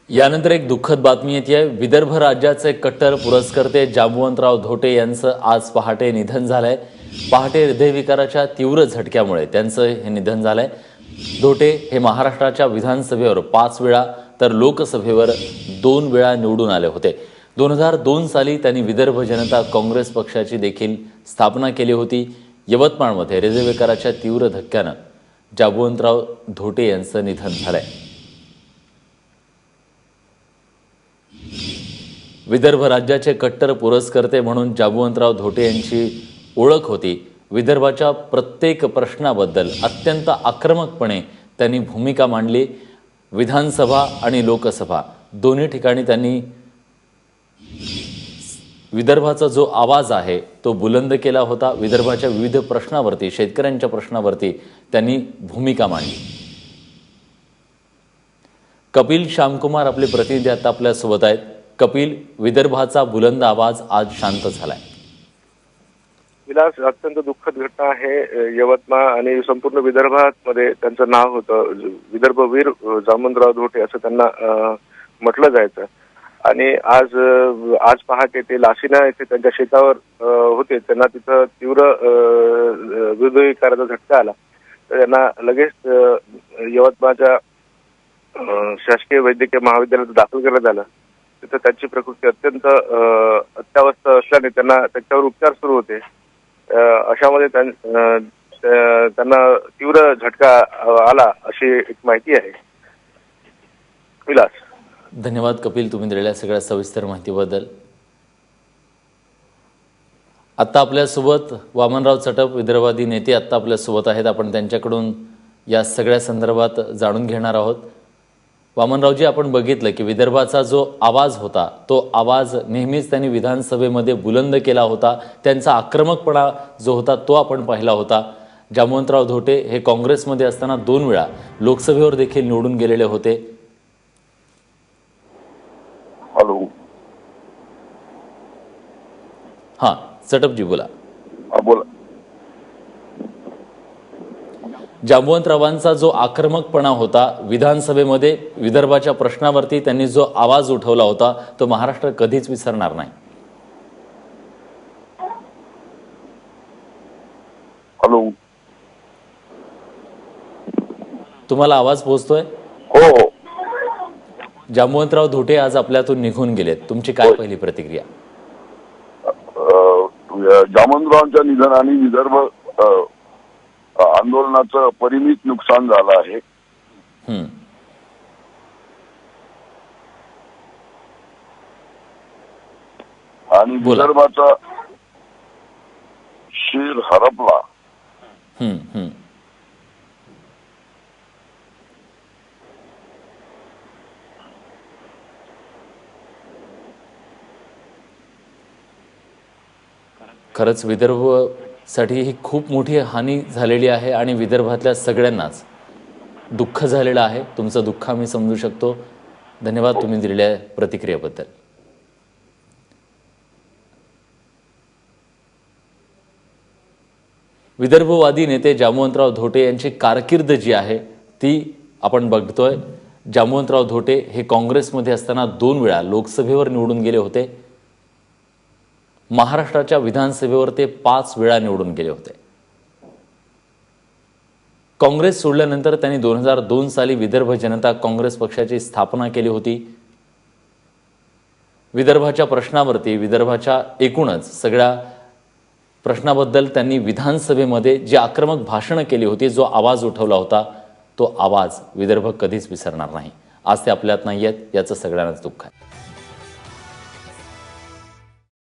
यानंतर एक दुःखद बातमी येते. विदर्भ राज्याचे कट्टर पुरस्कर्ते जांबुवंतराव धोटे यांचं आज पहाटे निधन झालंय. पहाटे हृदयविकाराच्या तीव्र झटक्यामुळे त्यांचं हे निधन झालंय. धोटे हे महाराष्ट्राच्या विधानसभेवर 5 वेळा तर लोकसभेवर 2 वेळा निवडून आले होते. 2002 साली त्यांनी विदर्भ जनता काँग्रेस पक्षाची देखील स्थापना केली होती. यवतमाळमध्ये हृदयविकाराच्या तीव्र धक्क्यानं जांबुवंतराव धोटे यांचं निधन झालंय. विदर्भ राज्याचे कट्टर पुरस्कर्ते म्हणून जांबुवंतराव धोटे यांची ओळख होती. विदर्भाच्या प्रत्येक प्रश्नाबद्दल अत्यंत आक्रमकपणे त्यांनी भूमिका मांडली. विधानसभा आणि लोकसभा दोन्ही ठिकाणी त्यांनी विदर्भाचा जो आवाज आहे तो बुलंद केला होता. विदर्भाच्या विविध प्रश्नावरती, शेतकऱ्यांच्या प्रश्नावरती त्यांनी भूमिका मांडली. कपिल श्यामकुमार आपले प्रतिनिधी आता आपल्या सोबत आहेत. कपिल, विदर्भाचा बुलंद आवाज आज शांत झालाय. विलास, अत्यंत दुःखद घटना आहे. यवतमाळ आणि संपूर्ण विदर्भामध्ये त्यांचं नाव होतं. विदर्भवीर जांबुवंतराव धोटे असं त्यांना म्हटलं जायचं. आणि आज पहाटे ते लासिना येथे त्यांच्या शेतावर होते. त्यांना तिथं तीव्र हृदयविकाराचा झटका आला. तर त्यांना लगेच यवतमाळच्या शासकीय वैद्यकीय महाविद्यालयात दाखल करण्यात आलं. तिथं त्यांची प्रकृती अत्यंत अत्यावस्थ असल्याने त्यांच्यावर उपचार सुरू होते. अशामध्ये त्यांना तीव्र झटका आला अशी एक माहिती आहे. विलास, धन्यवाद कपिल, तुम्ही दिलेल्या सगळ्या सविस्तर माहितीबद्दल. आता आपल्यासोबत वामनराव चटप, विदर्भादी नेते आता आपल्यासोबत आहेत. आपण त्यांच्याकडून या सगळ्या संदर्भात जाणून घेणार आहोत. वामनरावजी, आपण बघितलं की विदर्भाचा जो आवाज होता तो आवाज नेहमीच त्यांनी विधानसभेमध्ये बुलंद केला होता. त्यांचा आक्रमकपणा जो होता तो आपण पाहिला होता. जांबुवंतराव धोटे हे काँग्रेसमध्ये असताना 2 वेळा लोकसभेवर देखील निवडून गेलेले होते. हॅलो, हां चटपजी बोला. बोला. जांबुवंतरावांचा जो आक्रमकपणा होता विधानसभेमध्ये, विदर्भाच्या प्रश्नावरती त्यांनी जो आवाज उठवला होता तो महाराष्ट्र कधीच विसरणार नाही. हॅलो, तुम्हाला आवाज पोहोचतोय? हो. जांबुवंतराव धोटे आज आपल्यातून निघून गेलेत. तुमची काय पहिली प्रतिक्रिया? जांबुवंतरावांच्या निधनाने विदर्भ आंदोलनाचं परिमित नुकसान झालं आहे. आणि विदर्भाचा शीर हरपला. खरंच विदर्भासाठी ही खूप मोठी हानी झालेली आहे आणि विदर्भातल्या सगळ्यांनाच दुःख झालेलं आहे. तुमचं दुःख आम्ही समजू शकतो. धन्यवाद तुम्ही दिलेल्या प्रतिक्रियेबद्दल. विदर्भवादी नेते जांबुवंतराव धोटे यांची कारकीर्द जी आहे ती आपण बघतोय. जांबुवंतराव धोटे हे काँग्रेसमध्ये असताना 2 वेळा लोकसभेवर निवडून गेले होते. महाराष्ट्राच्या विधानसभेवर ते 5 वेळा निवडून गेले होते. काँग्रेस सोडल्यानंतर त्यांनी 2002 साली विदर्भ जनता काँग्रेस पक्षाची स्थापना केली होती. विदर्भाच्या प्रश्नावरती, विदर्भाच्या एकूणच सगळ्या प्रश्नाबद्दल त्यांनी विधानसभेमध्ये जी आक्रमक भाषणं केली होती, जो आवाज उठवला होता तो आवाज विदर्भ कधीच विसरणार नाही. आज ते आपल्यात नाही आहेत, याचं सगळ्यांनाच दुःख आहे.